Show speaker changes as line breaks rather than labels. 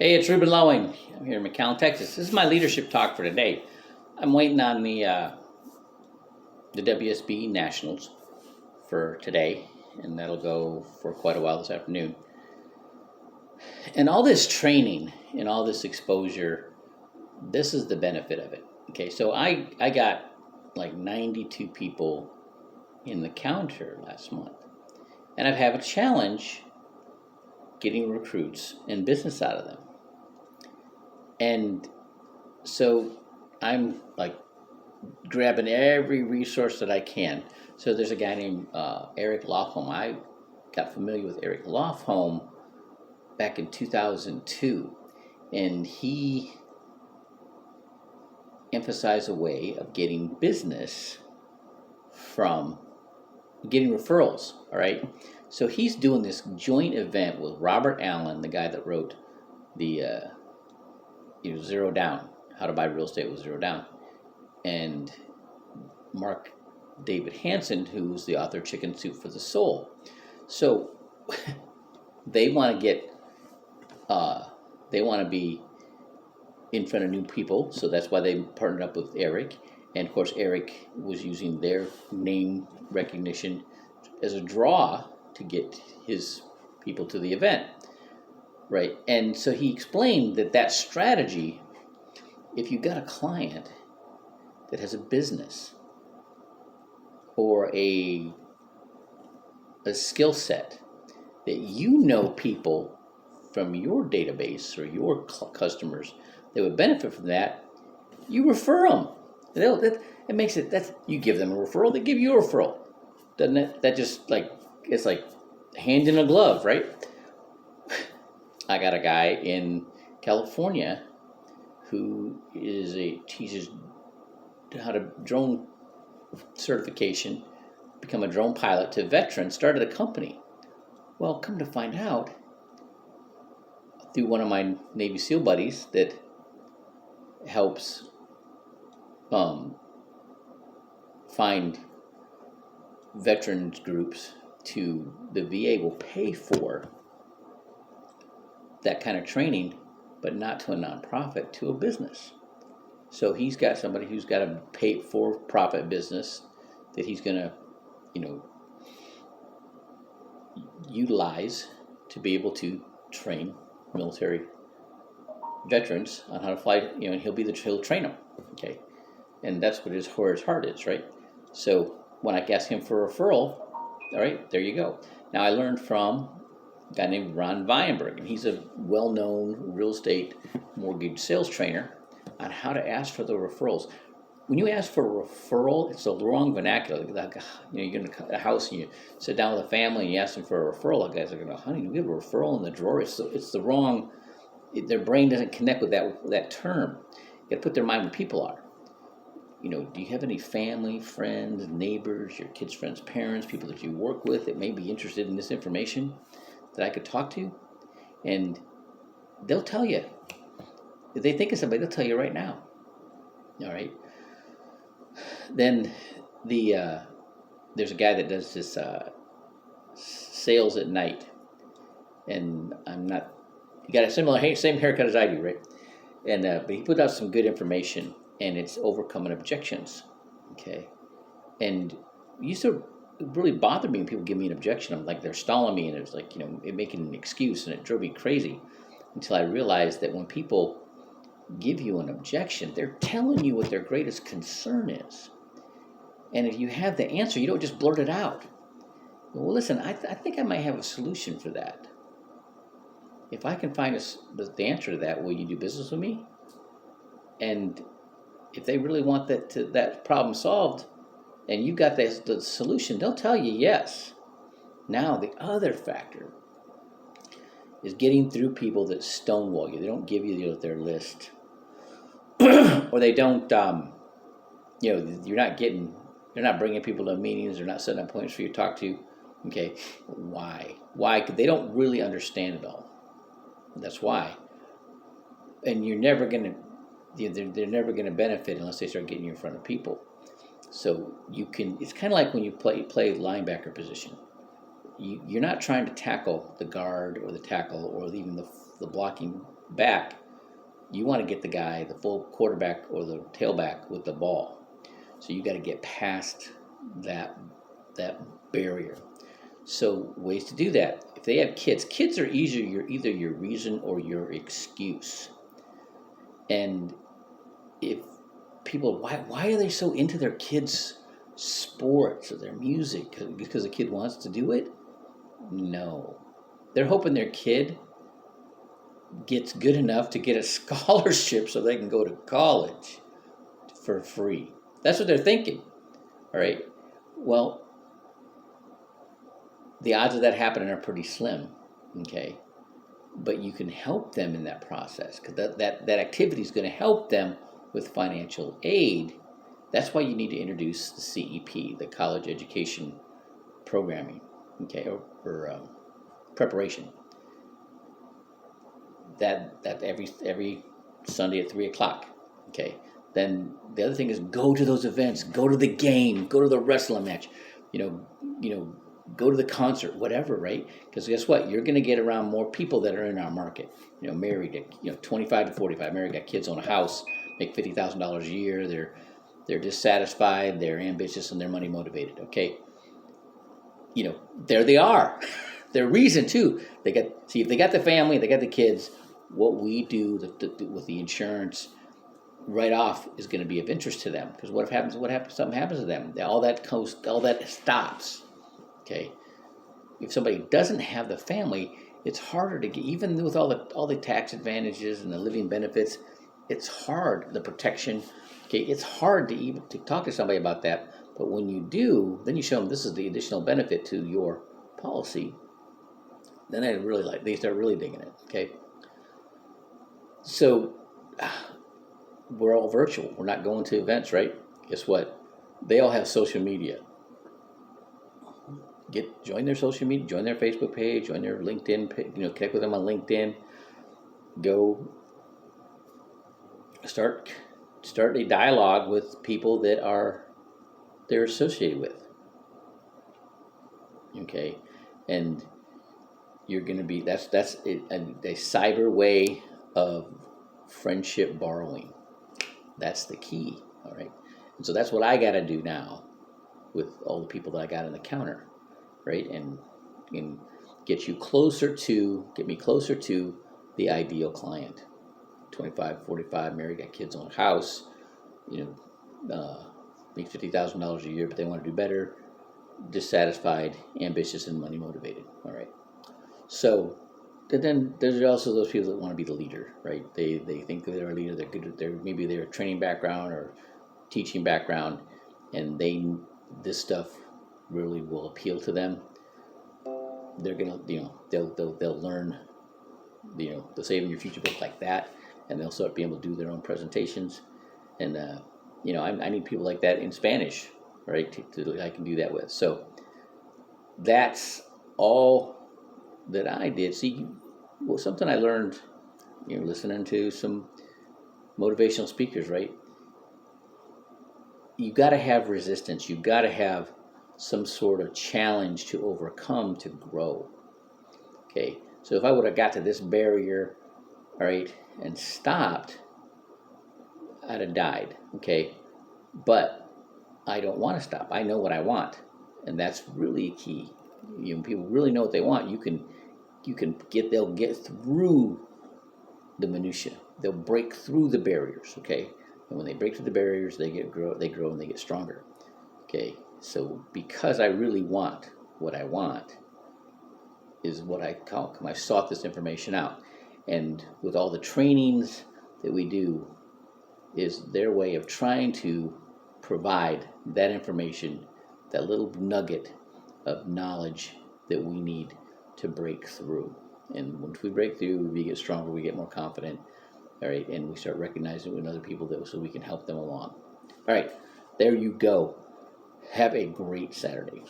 Hey, it's Ruben Lowing. I'm here in McAllen, Texas. This is my leadership talk for today. I'm waiting on the WSB Nationals for today, and that'll go for quite a while this afternoon. And all this training and all this exposure, this is the benefit of it. Okay, so I got like 92 people in the counter last month, and I've had a challenge getting recruits and business out of them. And so I'm like grabbing every resource that I can. So there's a guy named Eric Lofholm. I got familiar with Eric Lofholm back in 2002, and he emphasized a way of getting business from getting referrals. All right. So he's doing this joint event with Robert Allen, the guy that wrote the Zero Down, How to Buy Real Estate with Zero Down, and Mark David Hansen, who's the author of Chicken Soup for the Soul. So they want to get, they want to be in front of new people. So that's why they partnered up with Eric. And of course, Eric was using their name recognition as a draw to get his people to the event. Right. And so he explained that strategy, if you got a client that has a business or a skill set that you know people from your database or your customers that would benefit from that, you refer them. It makes it, that's, you give them a referral, they give you a referral. Doesn't it? That just like, it's like hand in a glove, right? I got a guy in California who teaches how to drone certification, become a drone pilot to veterans, started a company. Well, come to find out, through one of my Navy SEAL buddies that helps find veterans groups to the VA will pay for that kind of training, but not to a nonprofit, to a business. So he's got somebody who's got a pay for profit business that he's going to, utilize to be able to train military veterans on how to fly, and he'll train them. Okay. And that's what where his heart is, right? So when I ask him for a referral, all right, there you go. Now I learned from a guy named Ron Weinberg, and he's a well-known real estate mortgage sales trainer on how to ask for the referrals. When you ask for a referral, it's the wrong vernacular. Like, you get in a house and you sit down with a family and you ask them for a referral. The guys are going, honey, do we have a referral in the drawer? It's the wrong. Their brain doesn't connect with that term. You got to put their mind where people are. Do you have any family, friends, neighbors, your kids' friends' parents, people that you work with that may be interested in this information that I could talk to? And they'll tell you. If they think of somebody, they'll tell you right now. All right. Then there's a guy that does this sales at night, and he got a same haircut as I do, right? And but he put out some good information, and it's overcoming objections. Okay. And it used to really bother me when people give me an objection. I'm like, they're stalling me, and it's like, it making an excuse, and it drove me crazy until I realized that when people give you an objection, they're telling you what their greatest concern is. And if you have the answer, you don't just blurt it out. Well, listen, I think I might have a solution for that. If I can find the answer to that, will you do business with me? And if they really want that problem solved, and you got the solution, they'll tell you yes. Now, the other factor is getting through people that stonewall you. They don't give you their list. Or they don't, they're not bringing people to meetings. They're not setting up appointments for you to talk to. Okay. Why? Why? Because they don't really understand it all. That's why. And you're never going to, they're never going to benefit unless they start getting you in front of people. So it's kind of like when you play linebacker position. You're not trying to tackle the guard or the tackle or even the blocking back, you want to get the guy, the full quarterback or the tailback with the ball. So you got to get past that barrier. So ways to do that. If they have kids, kids are either your reason or your excuse. And if people, why are they so into their kids' sports or their music? Because the kid wants to do it? No. They're hoping their kid gets good enough to get a scholarship so they can go to college for free. That's what they're thinking. All right. Well, the odds of that happening are pretty slim. Okay. But you can help them in that process because that activity is going to help them with financial aid. That's why you need to introduce the CEP, the College Education Programming, okay, or preparation. That every Sunday at 3:00, okay. Then the other thing is go to those events, go to the game, go to the wrestling match, you know, go to the concert, whatever, right? Because guess what? You're going to get around more people that are in our market. Married, 25 to 45, married, got kids, own a house, make $50,000 a year. They're dissatisfied, they're ambitious, and they're money motivated. Okay, there they are. Their reason too. If they got the family, they got the kids. What we do with the insurance write off is going to be of interest to them because what happens? Something happens to them. All that stops. Okay, if somebody doesn't have the family, it's harder to get, even with all the tax advantages and the living benefits. It's hard, the protection. Okay, it's hard to even to talk to somebody about that. But when you do, then you show them this is the additional benefit to your policy. Then they start really digging it. Okay, so we're all virtual. We're not going to events, right? Guess what? They all have social media. Join their social media, join their Facebook page, join their LinkedIn page, connect with them on LinkedIn. Go start a dialogue with people that they're associated with. Okay, and you're going to be that's a cyber way of friendship borrowing. That's the key. All right, and so that's what I got to do now with all the people that I got on the counter, right, and get me closer to the ideal client. 25, 45, married, got kids, own a house, make $50,000 a year, but they want to do better, dissatisfied, ambitious, and money motivated. All right. So then there's also those people that want to be the leader, right? They think that they're a leader. They're good. Maybe they're a training background or teaching background, and this stuff really will appeal to them. They're gonna, they'll learn, the Save in Your Future book like that, and they'll start being able to do their own presentations. And I need people like that in Spanish, right? I can do that with. So that's all that I did. See, something I learned, listening to some motivational speakers, right? You got to have resistance. You got to have some sort of challenge to overcome to grow. Okay, so if I would have got to this barrier, all right, and stopped, I'd have died. Okay, but I don't want to stop. I know what I want, and that's really key. People really know what they want. They'll get through the minutia. They'll break through the barriers. Okay, and when they break through the barriers, they grow and they get stronger. Okay, so because I really want what I want, is what I sought this information out, and with all the trainings that we do, is their way of trying to provide that information, that little nugget of knowledge that we need to break through. And once we break through, we get stronger, we get more confident, all right, and we start recognizing with other people so we can help them along. All right, there you go. Have a great Saturday.